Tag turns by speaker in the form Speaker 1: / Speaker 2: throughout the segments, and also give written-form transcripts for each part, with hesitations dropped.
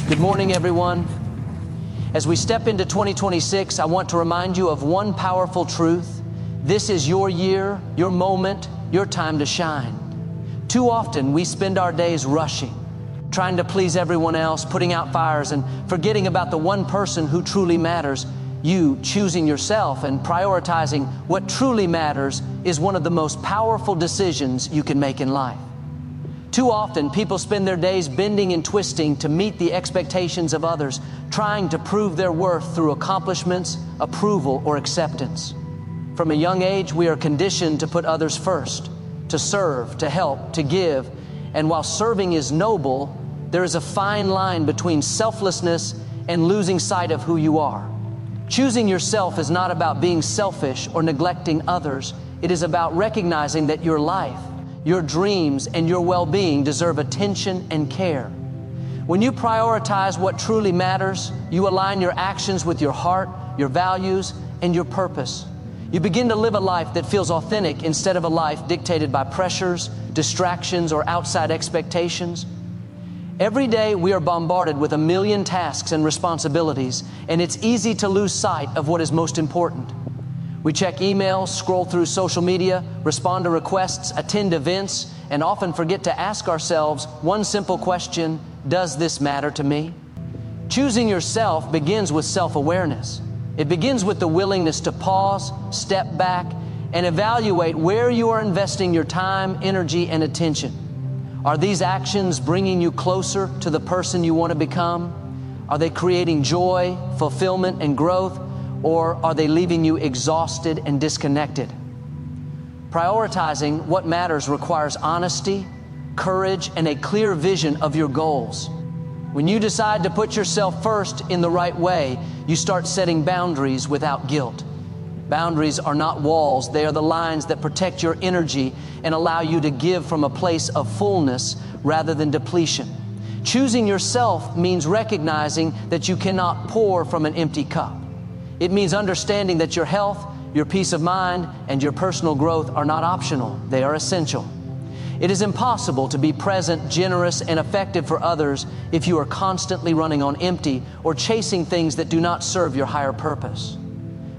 Speaker 1: Good morning, everyone. As we step into 2026, I want to remind you of one powerful truth. This is your year, your moment, your time to shine. Too often, we spend our days rushing, trying to please everyone else, putting out fires, and forgetting about the one person who truly matters. You choosing yourself and prioritizing what truly matters is one of the most powerful decisions you can make in life. Too often, people spend their days bending and twisting to meet the expectations of others, trying to prove their worth through accomplishments, approval, or acceptance. From a young age, we are conditioned to put others first, to serve, to help, to give. And while serving is noble, there is a fine line between selflessness and losing sight of who you are. Choosing yourself is not about being selfish or neglecting others. It is about recognizing that your life, your dreams, and your well-being deserve attention and care. When you prioritize what truly matters, you align your actions with your heart, your values, and your purpose. You begin to live a life that feels authentic instead of a life dictated by pressures, distractions, or outside expectations. Every day we are bombarded with a million tasks and responsibilities, and it's easy to lose sight of what is most important. We check emails, scroll through social media, respond to requests, attend events, and often forget to ask ourselves one simple question: does this matter to me? Choosing yourself begins with self-awareness. It begins with the willingness to pause, step back, and evaluate where you are investing your time, energy, and attention. Are these actions bringing you closer to the person you want to become? Are they creating joy, fulfillment, and growth? Or are they leaving you exhausted and disconnected? Prioritizing what matters requires honesty, courage, and a clear vision of your goals. When you decide to put yourself first in the right way, you start setting boundaries without guilt. Boundaries are not walls. They are the lines that protect your energy and allow you to give from a place of fullness rather than depletion. Choosing yourself means recognizing that you cannot pour from an empty cup. It means understanding that your health, your peace of mind, and your personal growth are not optional. They are essential. It is impossible to be present, generous, and effective for others if you are constantly running on empty or chasing things that do not serve your higher purpose.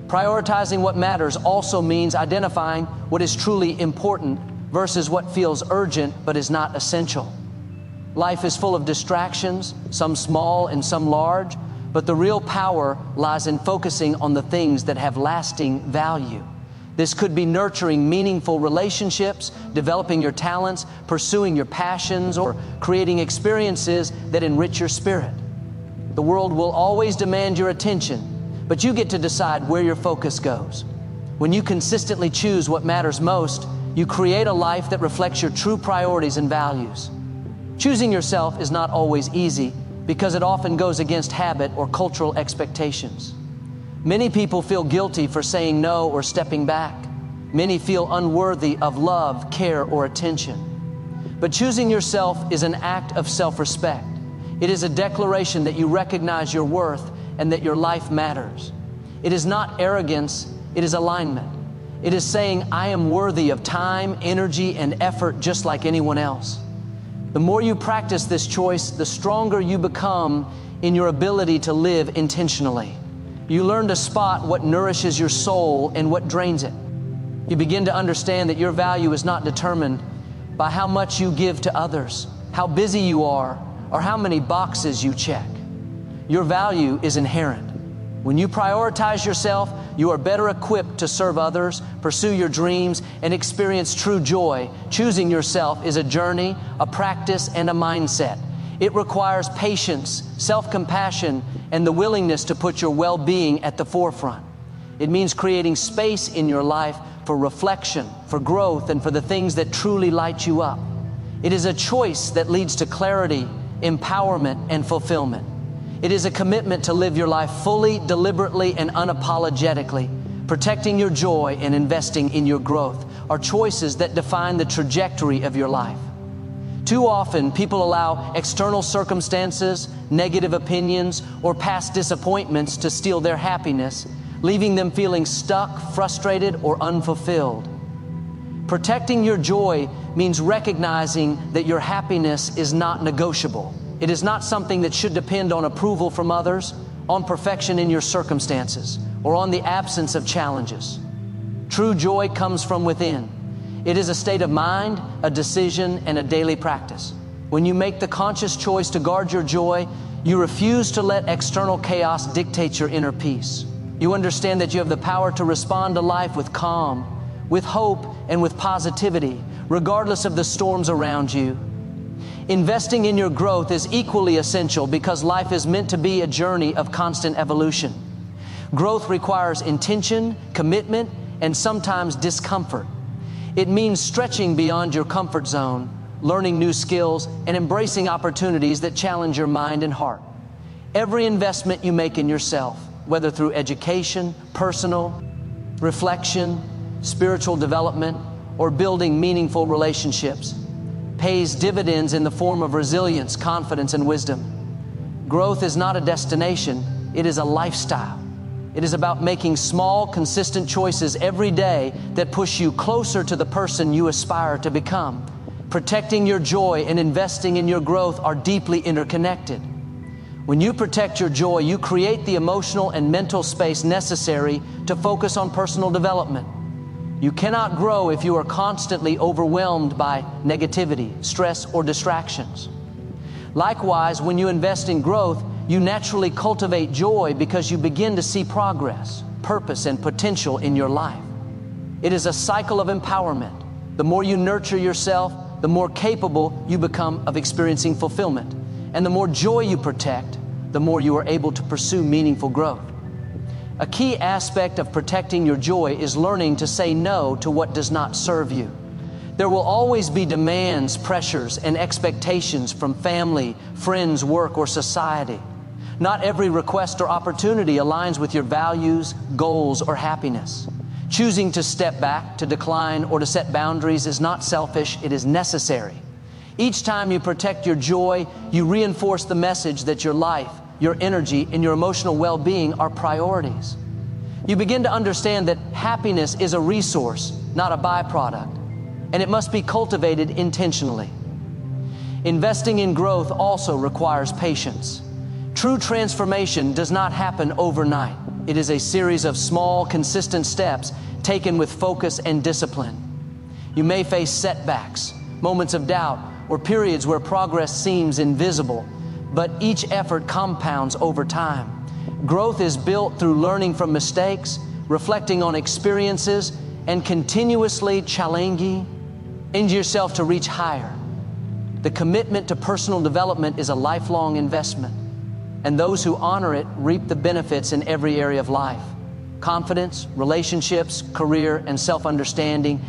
Speaker 1: Prioritizing what matters also means identifying what is truly important versus what feels urgent but is not essential. Life is full of distractions, some small and some large, but the real power lies in focusing on the things that have lasting value. This could be nurturing meaningful relationships, developing your talents, pursuing your passions, or creating experiences that enrich your spirit. The world will always demand your attention, but you get to decide where your focus goes. When you consistently choose what matters most, you create a life that reflects your true priorities and values. Choosing yourself is not always easy, because it often goes against habit or cultural expectations. Many people feel guilty for saying no or stepping back. Many feel unworthy of love, care, or attention. But choosing yourself is an act of self-respect. It is a declaration that you recognize your worth and that your life matters. It is not arrogance, it is alignment. It is saying, I am worthy of time, energy, and effort just like anyone else. The more you practice this choice, the stronger you become in your ability to live intentionally. You learn to spot what nourishes your soul and what drains it. You begin to understand that your value is not determined by how much you give to others, how busy you are, or how many boxes you check. Your value is inherent. When you prioritize yourself, you are better equipped to serve others, pursue your dreams, and experience true joy. Choosing yourself is a journey, a practice, and a mindset. It requires patience, self-compassion, and the willingness to put your well-being at the forefront. It means creating space in your life for reflection, for growth, and for the things that truly light you up. It is a choice that leads to clarity, empowerment, and fulfillment. It is a commitment to live your life fully, deliberately, and unapologetically. Protecting your joy and investing in your growth are choices that define the trajectory of your life. Too often, people allow external circumstances, negative opinions, or past disappointments to steal their happiness, leaving them feeling stuck, frustrated, or unfulfilled. Protecting your joy means recognizing that your happiness is not negotiable. It is not something that should depend on approval from others, on perfection in your circumstances, or on the absence of challenges. True joy comes from within. It is a state of mind, a decision, and a daily practice. When you make the conscious choice to guard your joy, you refuse to let external chaos dictate your inner peace. You understand that you have the power to respond to life with calm, with hope, and with positivity, regardless of the storms around you. Investing in your growth is equally essential because life is meant to be a journey of constant evolution. Growth requires intention, commitment, and sometimes discomfort. It means stretching beyond your comfort zone, learning new skills, and embracing opportunities that challenge your mind and heart. Every investment you make in yourself, whether through education, personal, reflection, spiritual development, or building meaningful relationships, pays dividends in the form of resilience, confidence, and wisdom. Growth is not a destination, it is a lifestyle. It is about making small, consistent choices every day that push you closer to the person you aspire to become. Protecting your joy and investing in your growth are deeply interconnected. When you protect your joy, you create the emotional and mental space necessary to focus on personal development. You cannot grow if you are constantly overwhelmed by negativity, stress, or distractions. Likewise, when you invest in growth, you naturally cultivate joy because you begin to see progress, purpose, and potential in your life. It is a cycle of empowerment. The more you nurture yourself, the more capable you become of experiencing fulfillment. And the more joy you protect, the more you are able to pursue meaningful growth. A key aspect of protecting your joy is learning to say no to what does not serve you. There will always be demands, pressures, and expectations from family, friends, work, or society. Not every request or opportunity aligns with your values, goals, or happiness. Choosing to step back, to decline, or to set boundaries is not selfish, it is necessary. Each time you protect your joy, you reinforce the message that your life, your energy, and your emotional well-being are priorities. You begin to understand that happiness is a resource, not a byproduct, and it must be cultivated intentionally. Investing in growth also requires patience. True transformation does not happen overnight. It is a series of small, consistent steps taken with focus and discipline. You may face setbacks, moments of doubt, or periods where progress seems invisible, but each effort compounds over time. Growth is built through learning from mistakes, reflecting on experiences, and continuously challenging yourself to reach higher. The commitment to personal development is a lifelong investment, and those who honor it reap the benefits in every area of life. Confidence, relationships, career, and self-understanding.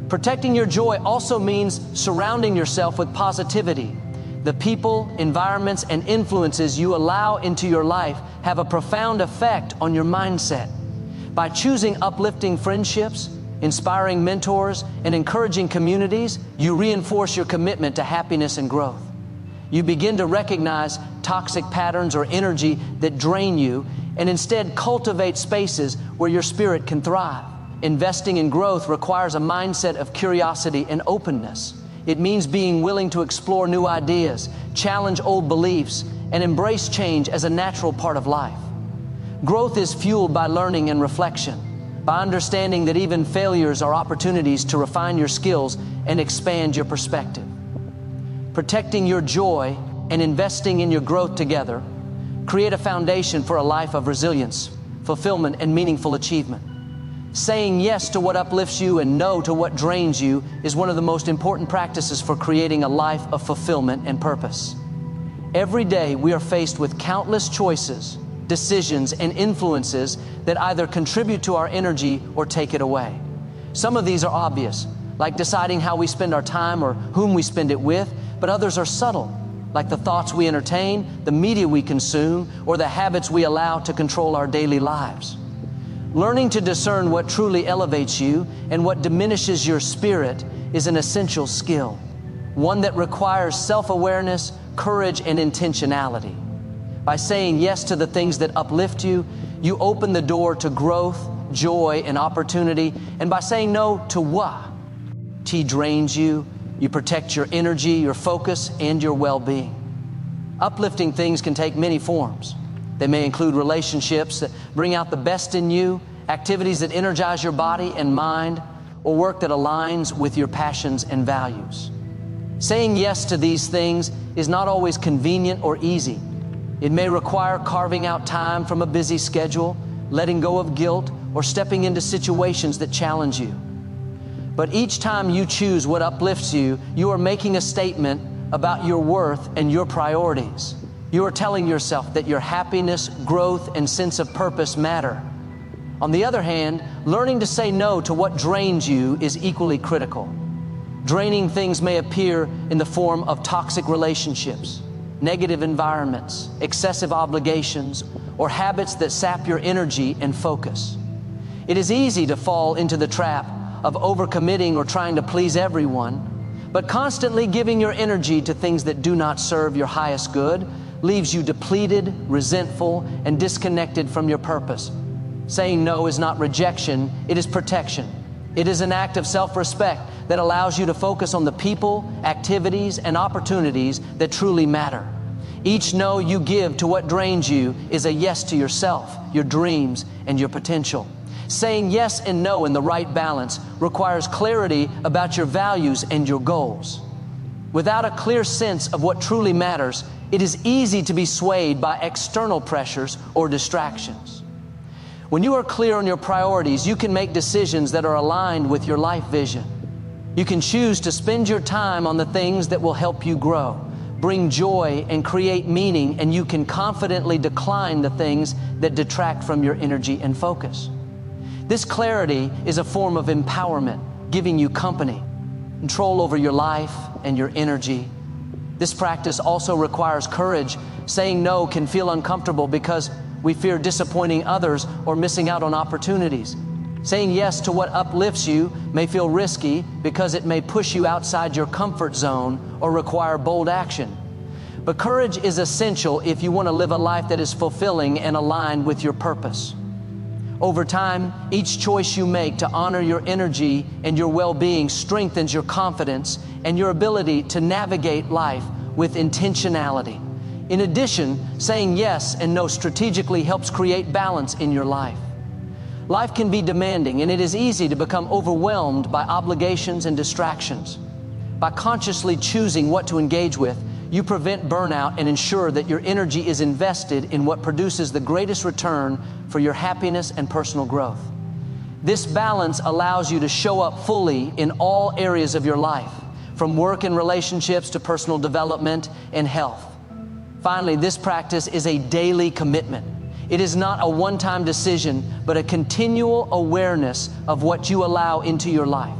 Speaker 1: Protecting your joy also means surrounding yourself with positivity. The people, environments, and influences you allow into your life have a profound effect on your mindset. By choosing uplifting friendships, inspiring mentors, and encouraging communities, you reinforce your commitment to happiness and growth. You begin to recognize toxic patterns or energy that drain you and instead cultivate spaces where your spirit can thrive. Investing in growth requires a mindset of curiosity and openness. It means being willing to explore new ideas, challenge old beliefs, and embrace change as a natural part of life. Growth is fueled by learning and reflection, by understanding that even failures are opportunities to refine your skills and expand your perspective. Protecting your joy and investing in your growth together create a foundation for a life of resilience, fulfillment, and meaningful achievement. Saying yes to what uplifts you and no to what drains you is one of the most important practices for creating a life of fulfillment and purpose. Every day we are faced with countless choices, decisions, and influences that either contribute to our energy or take it away. Some of these are obvious, like deciding how we spend our time or whom we spend it with, but others are subtle, like the thoughts we entertain, the media we consume, or the habits we allow to control our daily lives. Learning to discern what truly elevates you and what diminishes your spirit is an essential skill, one that requires self-awareness, courage, and intentionality. By saying yes to the things that uplift you, you open the door to growth, joy, and opportunity. And by saying no to what drains you, you protect your energy, your focus, and your well-being. Uplifting things can take many forms. They may include relationships that bring out the best in you, activities that energize your body and mind, or work that aligns with your passions and values. Saying yes to these things is not always convenient or easy. It may require carving out time from a busy schedule, letting go of guilt, or stepping into situations that challenge you. But each time you choose what uplifts you, you are making a statement about your worth and your priorities. You are telling yourself that your happiness, growth, and sense of purpose matter. On the other hand, learning to say no to what drains you is equally critical. Draining things may appear in the form of toxic relationships, negative environments, excessive obligations, or habits that sap your energy and focus. It is easy to fall into the trap of overcommitting or trying to please everyone, but constantly giving your energy to things that do not serve your highest good leaves you depleted, resentful, and disconnected from your purpose. Saying no is not rejection, it is protection. It is an act of self-respect that allows you to focus on the people, activities, and opportunities that truly matter. Each no you give to what drains you is a yes to yourself, your dreams, and your potential. Saying yes and no in the right balance requires clarity about your values and your goals. Without a clear sense of what truly matters, it is easy to be swayed by external pressures or distractions. When you are clear on your priorities, you can make decisions that are aligned with your life vision. You can choose to spend your time on the things that will help you grow, bring joy, and create meaning, and you can confidently decline the things that detract from your energy and focus. This clarity is a form of empowerment, giving you company, control over your life and your energy. This practice also requires courage. Saying no can feel uncomfortable because we fear disappointing others or missing out on opportunities. Saying yes to what uplifts you may feel risky because it may push you outside your comfort zone or require bold action. But courage is essential if you want to live a life that is fulfilling and aligned with your purpose. Over time, each choice you make to honor your energy and your well-being strengthens your confidence and your ability to navigate life with intentionality. In addition, saying yes and no strategically helps create balance in your life. Life can be demanding, and it is easy to become overwhelmed by obligations and distractions. By consciously choosing what to engage with, you prevent burnout and ensure that your energy is invested in what produces the greatest return for your happiness and personal growth. This balance allows you to show up fully in all areas of your life, from work and relationships to personal development and health. Finally, this practice is a daily commitment. It is not a one-time decision, but a continual awareness of what you allow into your life.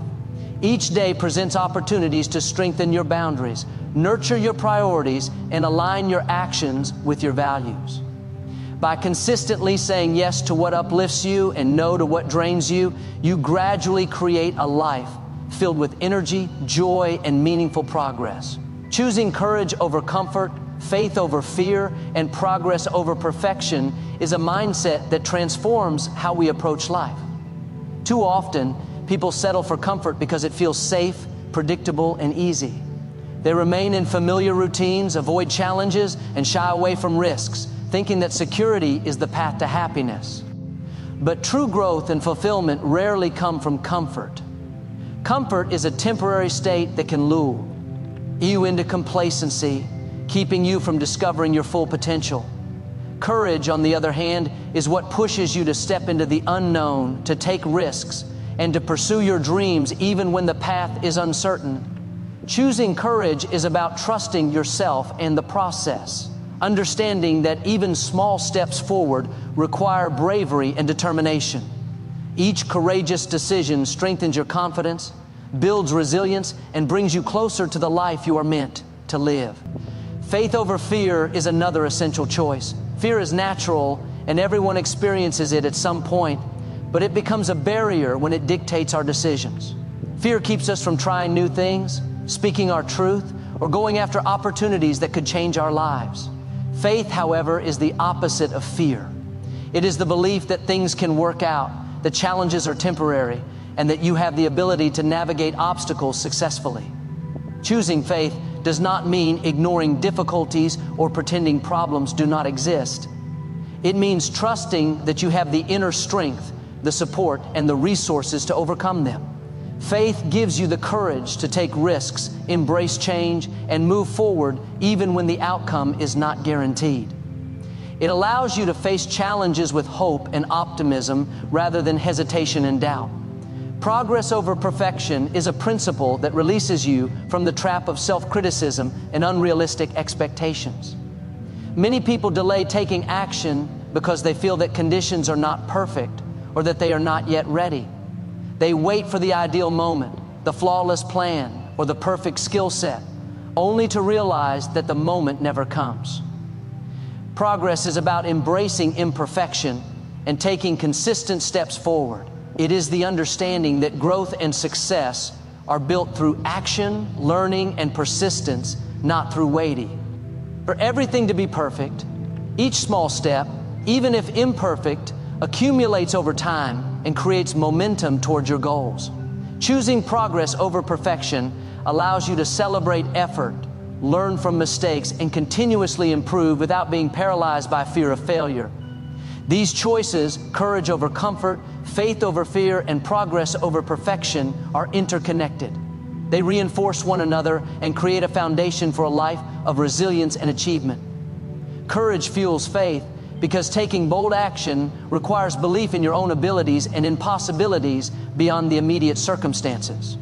Speaker 1: Each day presents opportunities to strengthen your boundaries, nurture your priorities, and align your actions with your values. By consistently saying yes to what uplifts you and no to what drains you, you gradually create a life filled with energy, joy, and meaningful progress. Choosing courage over comfort, faith over fear, and progress over perfection is a mindset that transforms how we approach life. Too often, people settle for comfort because it feels safe, predictable, and easy. They remain in familiar routines, avoid challenges, and shy away from risks, thinking that security is the path to happiness. But true growth and fulfillment rarely come from comfort. Comfort is a temporary state that can lure you into complacency, keeping you from discovering your full potential. Courage, on the other hand, is what pushes you to step into the unknown, to take risks, and to pursue your dreams even when the path is uncertain. Choosing courage is about trusting yourself and the process, understanding that even small steps forward require bravery and determination. Each courageous decision strengthens your confidence, builds resilience, and brings you closer to the life you are meant to live. Faith over fear is another essential choice. Fear is natural, and everyone experiences it at some point, but it becomes a barrier when it dictates our decisions. Fear keeps us from trying new things, speaking our truth, or going after opportunities that could change our lives. Faith, however, is the opposite of fear. It is the belief that things can work out, that challenges are temporary, and that you have the ability to navigate obstacles successfully. Choosing faith does not mean ignoring difficulties or pretending problems do not exist. It means trusting that you have the inner strength, the support, and the resources to overcome them. Faith gives you the courage to take risks, embrace change, and move forward even when the outcome is not guaranteed. It allows you to face challenges with hope and optimism rather than hesitation and doubt. Progress over perfection is a principle that releases you from the trap of self-criticism and unrealistic expectations. Many people delay taking action because they feel that conditions are not perfect or that they are not yet ready. They wait for the ideal moment, the flawless plan, or the perfect skill set, only to realize that the moment never comes. Progress is about embracing imperfection and taking consistent steps forward. It is the understanding that growth and success are built through action, learning, and persistence, not through waiting. For everything to be perfect, each small step, even if imperfect, accumulates over time and creates momentum towards your goals. Choosing progress over perfection allows you to celebrate effort, learn from mistakes, and continuously improve without being paralyzed by fear of failure. These choices, courage over comfort, faith over fear, and progress over perfection, are interconnected. They reinforce one another and create a foundation for a life of resilience and achievement. Courage fuels faith because taking bold action requires belief in your own abilities and in possibilities beyond the immediate circumstances.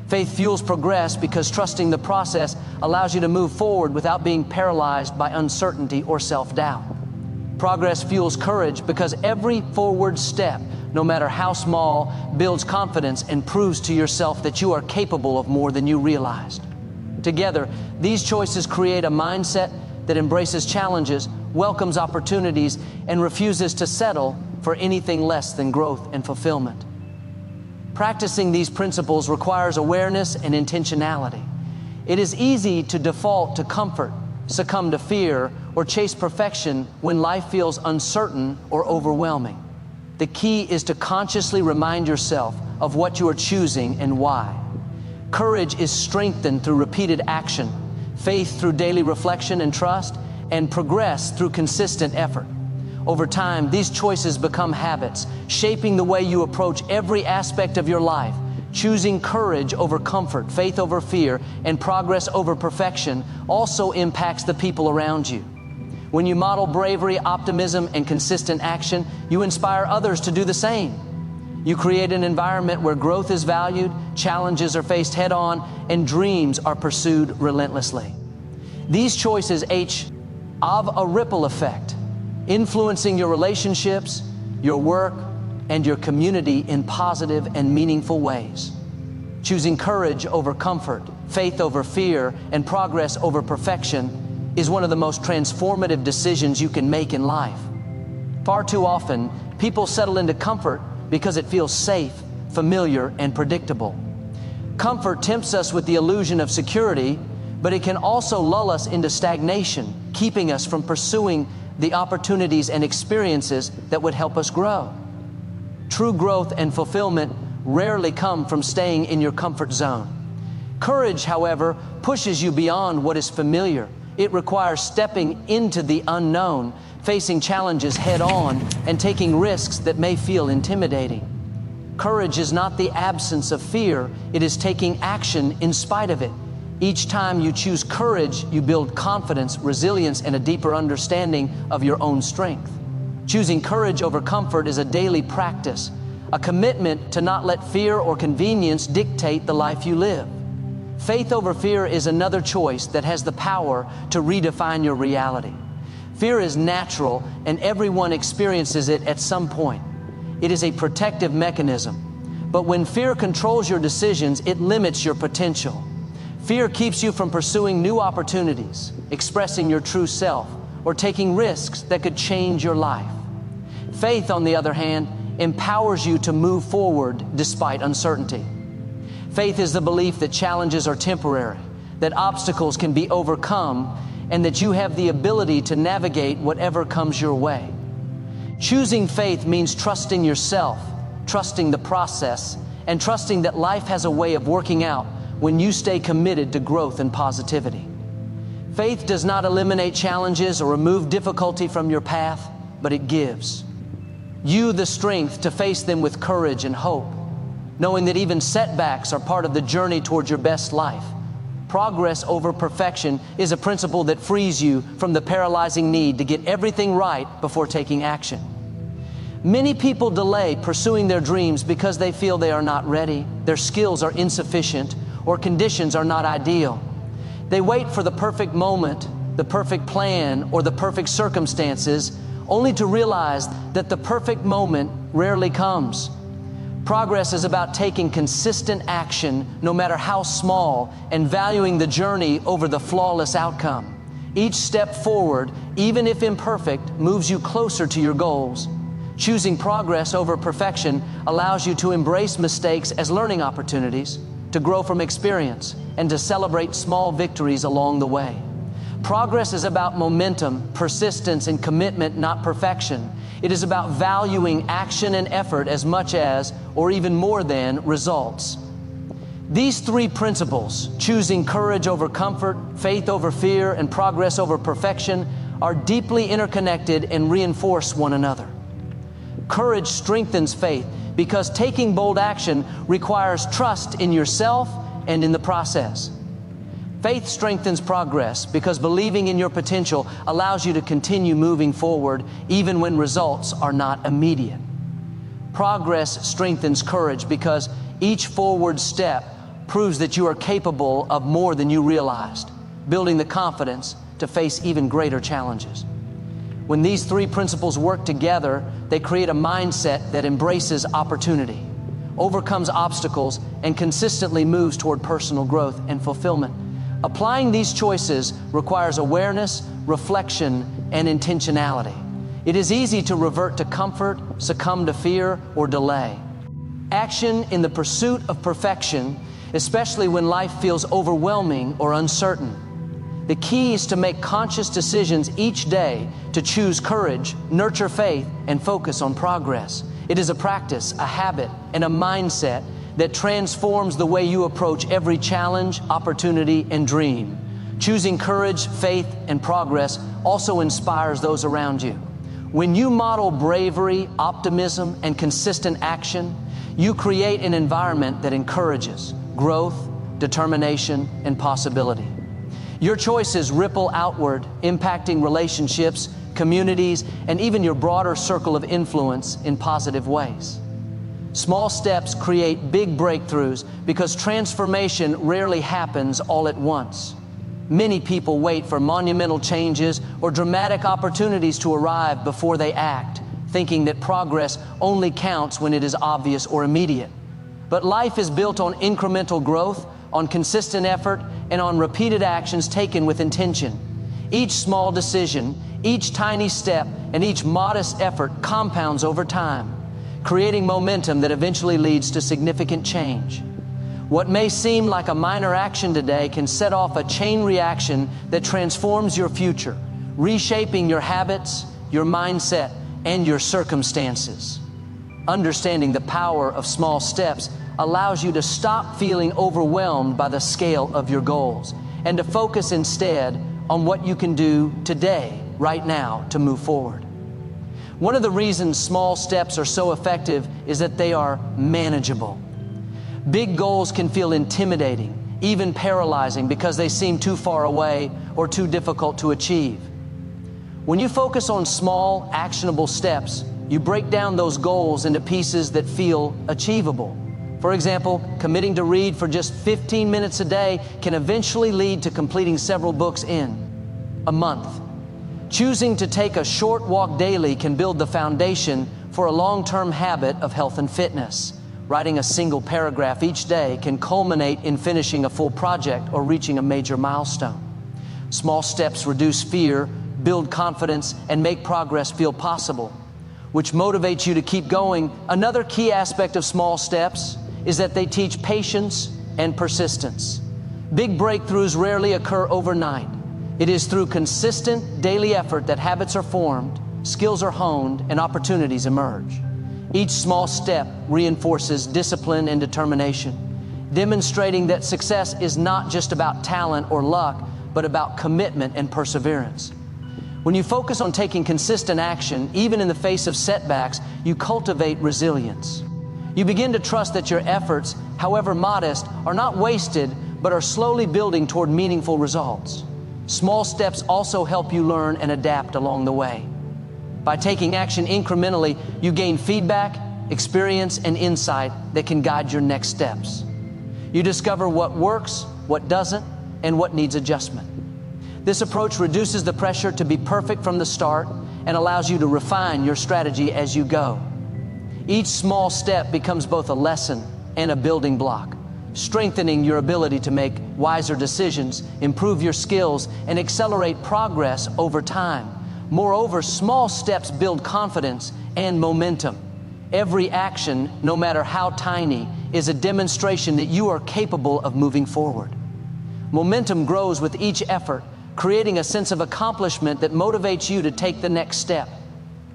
Speaker 1: Faith fuels progress because trusting the process allows you to move forward without being paralyzed by uncertainty or self-doubt. Progress fuels courage because every forward step, no matter how small, builds confidence and proves to yourself that you are capable of more than you realized. Together, these choices create a mindset that embraces challenges, welcomes opportunities, and refuses to settle for anything less than growth and fulfillment. Practicing these principles requires awareness and intentionality. It is easy to default to comfort, succumb to fear, or chase perfection when life feels uncertain or overwhelming. The key is to consciously remind yourself of what you are choosing and why. Courage is strengthened through repeated action, faith through daily reflection and trust, and progress through consistent effort. Over time, these choices become habits, shaping the way you approach every aspect of your life. Choosing courage over comfort, faith over fear, and progress over perfection also impacts the people around you. When you model bravery, optimism, and consistent action, you inspire others to do the same. You create an environment where growth is valued, challenges are faced head-on, and dreams are pursued relentlessly. These choices have a ripple effect, influencing your relationships, your work, and your community in positive and meaningful ways. Choosing courage over comfort, faith over fear, and progress over perfection is one of the most transformative decisions you can make in life. Far too often, people settle into comfort because it feels safe, familiar, and predictable. Comfort tempts us with the illusion of security, but it can also lull us into stagnation, keeping us from pursuing the opportunities and experiences that would help us grow. True growth and fulfillment rarely come from staying in your comfort zone. Courage, however, pushes you beyond what is familiar. It requires stepping into the unknown, facing challenges head-on, and taking risks that may feel intimidating. Courage is not the absence of fear, it is taking action in spite of it. Each time you choose courage, you build confidence, resilience, and a deeper understanding of your own strength. Choosing courage over comfort is a daily practice, a commitment to not let fear or convenience dictate the life you live. Faith over fear is another choice that has the power to redefine your reality. Fear is natural, and everyone experiences it at some point. It is a protective mechanism. But when fear controls your decisions, it limits your potential. Fear keeps you from pursuing new opportunities, expressing your true self, or taking risks that could change your life. Faith, on the other hand, empowers you to move forward despite uncertainty. Faith is the belief that challenges are temporary, that obstacles can be overcome, and that you have the ability to navigate whatever comes your way. Choosing faith means trusting yourself, trusting the process, and trusting that life has a way of working out when you stay committed to growth and positivity. Faith does not eliminate challenges or remove difficulty from your path, but it gives you the strength to face them with courage and hope, knowing that even setbacks are part of the journey towards your best life. Progress over perfection is a principle that frees you from the paralyzing need to get everything right before taking action. Many people delay pursuing their dreams because they feel they are not ready, their skills are insufficient, or conditions are not ideal. They wait for the perfect moment, the perfect plan, or the perfect circumstances, only to realize that the perfect moment rarely comes. Progress is about taking consistent action, no matter how small, and valuing the journey over the flawless outcome. Each step forward, even if imperfect, moves you closer to your goals. Choosing progress over perfection allows you to embrace mistakes as learning opportunities, to grow from experience, and to celebrate small victories along the way. Progress is about momentum, persistence, and commitment, not perfection. It is about valuing action and effort as much as, or even more than, results. These three principles, choosing courage over comfort, faith over fear, and progress over perfection, are deeply interconnected and reinforce one another. Courage strengthens faith because taking bold action requires trust in yourself and in the process. Faith strengthens progress because believing in your potential allows you to continue moving forward even when results are not immediate. Progress strengthens courage because each forward step proves that you are capable of more than you realized, building the confidence to face even greater challenges. When these three principles work together, they create a mindset that embraces opportunity, overcomes obstacles, and consistently moves toward personal growth and fulfillment. Applying these choices requires awareness, reflection, and intentionality. It is easy to revert to comfort, succumb to fear, or delay. Action in the pursuit of perfection, especially when life feels overwhelming or uncertain. The key is to make conscious decisions each day to choose courage, nurture faith, and focus on progress. It is a practice, a habit, and a mindset that transforms the way you approach every challenge, opportunity, and dream. Choosing courage, faith, and progress also inspires those around you. When you model bravery, optimism, and consistent action, you create an environment that encourages growth, determination, and possibility. Your choices ripple outward, impacting relationships, communities, and even your broader circle of influence in positive ways. Small steps create big breakthroughs because transformation rarely happens all at once. Many people wait for monumental changes or dramatic opportunities to arrive before they act, thinking that progress only counts when it is obvious or immediate. But life is built on incremental growth, on consistent effort, and on repeated actions taken with intention. Each small decision, each tiny step, and each modest effort compounds over time, creating momentum that eventually leads to significant change. What may seem like a minor action today can set off a chain reaction that transforms your future, reshaping your habits, your mindset, and your circumstances. Understanding the power of small steps allows you to stop feeling overwhelmed by the scale of your goals and to focus instead on what you can do today, right now, to move forward. One of the reasons small steps are so effective is that they are manageable. Big goals can feel intimidating, even paralyzing, because they seem too far away or too difficult to achieve. When you focus on small, actionable steps, you break down those goals into pieces that feel achievable. For example, committing to read for just 15 minutes a day can eventually lead to completing several books in a month. Choosing to take a short walk daily can build the foundation for a long-term habit of health and fitness. Writing a single paragraph each day can culminate in finishing a full project or reaching a major milestone. Small steps reduce fear, build confidence, and make progress feel possible, which motivates you to keep going. Another key aspect of small steps is that they teach patience and persistence. Big breakthroughs rarely occur overnight. It is through consistent daily effort that habits are formed, skills are honed, and opportunities emerge. Each small step reinforces discipline and determination. demonstrating that success is not just about talent or luck, but about commitment and perseverance. When you focus on taking consistent action, even in the face of setbacks, you cultivate resilience. You begin to trust that your efforts, however modest, are not wasted, but are slowly building toward meaningful results. Small steps also help you learn and adapt along the way. By taking action incrementally, you gain feedback, experience, and insight that can guide your next steps. You discover what works, what doesn't, and what needs adjustment. This approach reduces the pressure to be perfect from the start and allows you to refine your strategy as you go. Each small step becomes both a lesson and a building block, strengthening your ability to make wiser decisions, improve your skills, and accelerate progress over time. Moreover, small steps build confidence and momentum. Every action, no matter how tiny, is a demonstration that you are capable of moving forward. Momentum grows with each effort, creating a sense of accomplishment that motivates you to take the next step.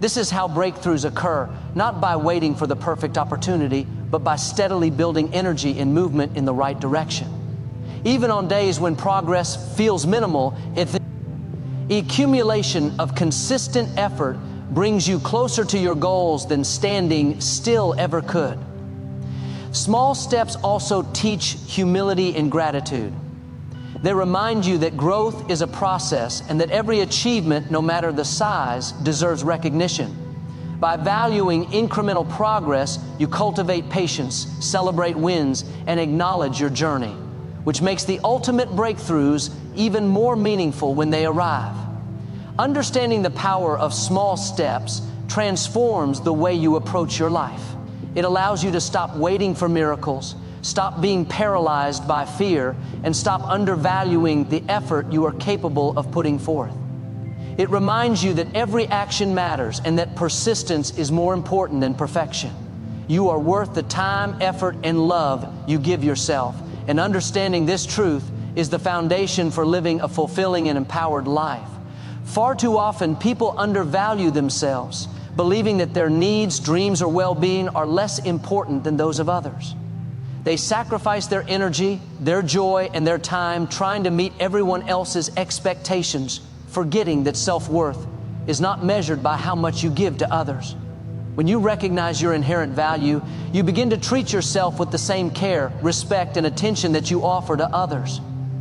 Speaker 1: This is how breakthroughs occur, not by waiting for the perfect opportunity, but by steadily building energy and movement in the right direction. Even on days when progress feels minimal, the accumulation of consistent effort brings you closer to your goals than standing still ever could. Small steps also teach humility and gratitude. They remind you that growth is a process and that every achievement, no matter the size, deserves recognition. By valuing incremental progress, you cultivate patience, celebrate wins, and acknowledge your journey, which makes the ultimate breakthroughs even more meaningful when they arrive. Understanding the power of small steps transforms the way you approach your life. It allows you to stop waiting for miracles, stop being paralyzed by fear, and stop undervaluing the effort you are capable of putting forth. It reminds you that every action matters and that persistence is more important than perfection. You are worth the time, effort, and love you give yourself, and understanding this truth is the foundation for living a fulfilling and empowered life. Far too often, people undervalue themselves, believing that their needs, dreams, or well-being are less important than those of others. They sacrifice their energy, their joy, and their time trying to meet everyone else's expectations, forgetting that self-worth is not measured by how much you give to others. When you recognize your inherent value, you begin to treat yourself with the same care, respect, and attention that you offer to others.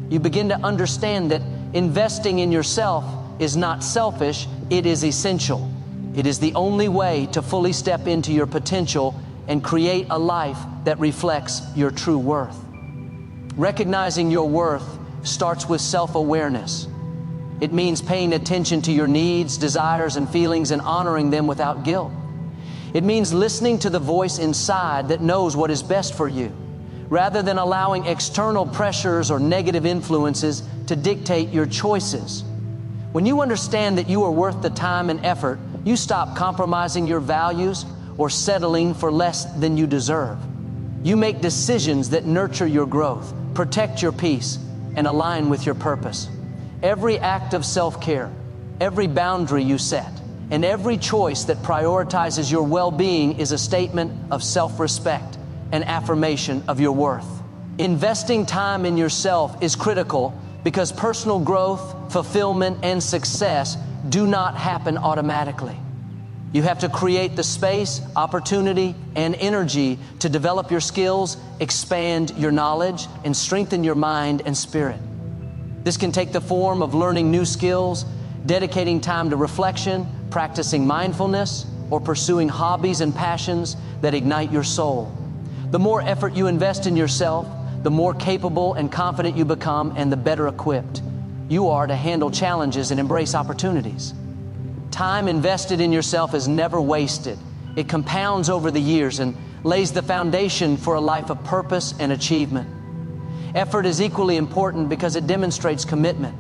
Speaker 1: You begin to understand that investing in yourself is not selfish, it is essential. It is the only way to fully step into your potential and create a life that reflects your true worth. Recognizing your worth starts with self-awareness. It means paying attention to your needs, desires, and feelings and honoring them without guilt. It means listening to the voice inside that knows what is best for you, rather than allowing external pressures or negative influences to dictate your choices. When you understand that you are worth the time and effort, you stop compromising your values or settling for less than you deserve. You make decisions that nurture your growth, protect your peace, and align with your purpose. Every act of self-care, every boundary you set, and every choice that prioritizes your well-being is a statement of self-respect and affirmation of your worth. Investing time in yourself is critical because personal growth, fulfillment, and success do not happen automatically. You have to create the space, opportunity, and energy to develop your skills, expand your knowledge, and strengthen your mind and spirit. This can take the form of learning new skills, dedicating time to reflection, practicing mindfulness, or pursuing hobbies and passions that ignite your soul. The more effort you invest in yourself, the more capable and confident you become, and the better equipped you are to handle challenges and embrace opportunities. Time invested in yourself is never wasted. It compounds over the years and lays the foundation for a life of purpose and achievement. Effort is equally important because it demonstrates commitment.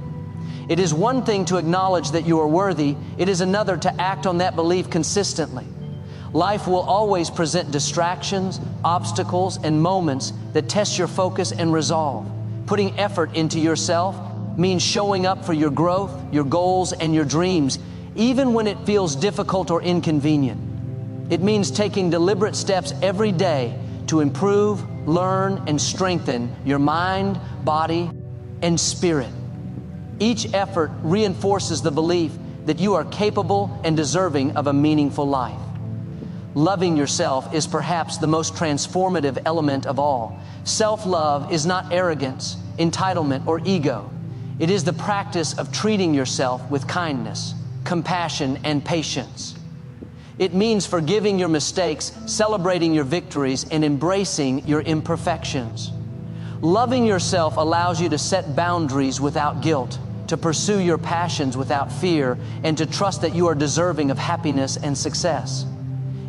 Speaker 1: It is one thing to acknowledge that you are worthy. It is another to act on that belief consistently. Life will always present distractions, obstacles, and moments that test your focus and resolve. Putting effort into yourself means showing up for your growth, your goals, and your dreams, even when it feels difficult or inconvenient. It means taking deliberate steps every day to improve, learn, and strengthen your mind, body, and spirit. Each effort reinforces the belief that you are capable and deserving of a meaningful life. Loving yourself is perhaps the most transformative element of all. Self-love is not arrogance, entitlement, or ego. It is the practice of treating yourself with kindness, compassion, and patience. It means forgiving your mistakes, celebrating your victories, and embracing your imperfections. Loving yourself allows you to set boundaries without guilt, to pursue your passions without fear, and to trust that you are deserving of happiness and success.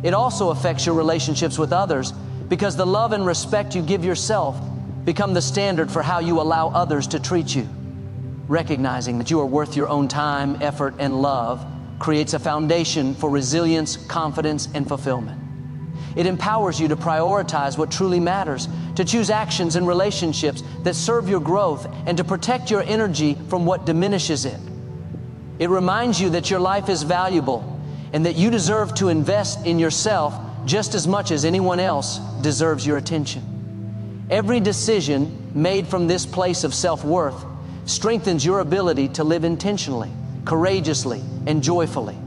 Speaker 1: It also affects your relationships with others because the love and respect you give yourself become the standard for how you allow others to treat you. Recognizing that you are worth your own time, effort, and love creates a foundation for resilience, confidence, and fulfillment. It empowers you to prioritize what truly matters, to choose actions and relationships that serve your growth, and to protect your energy from what diminishes it. It reminds you that your life is valuable and that you deserve to invest in yourself just as much as anyone else deserves your attention. Every decision made from this place of self-worth strengthens your ability to live intentionally, courageously, and joyfully.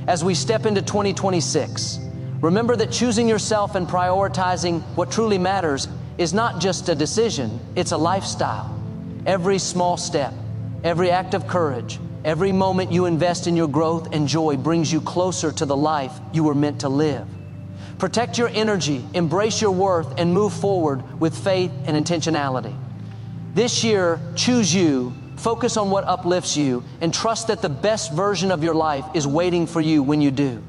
Speaker 1: As we step into 2026, remember that choosing yourself and prioritizing what truly matters is not just a decision, it's a lifestyle. Every small step, every act of courage, every moment you invest in your growth and joy brings you closer to the life you were meant to live. Protect your energy, embrace your worth, and move forward with faith and intentionality. This year, choose you, focus on what uplifts you, and trust that the best version of your life is waiting for you when you do.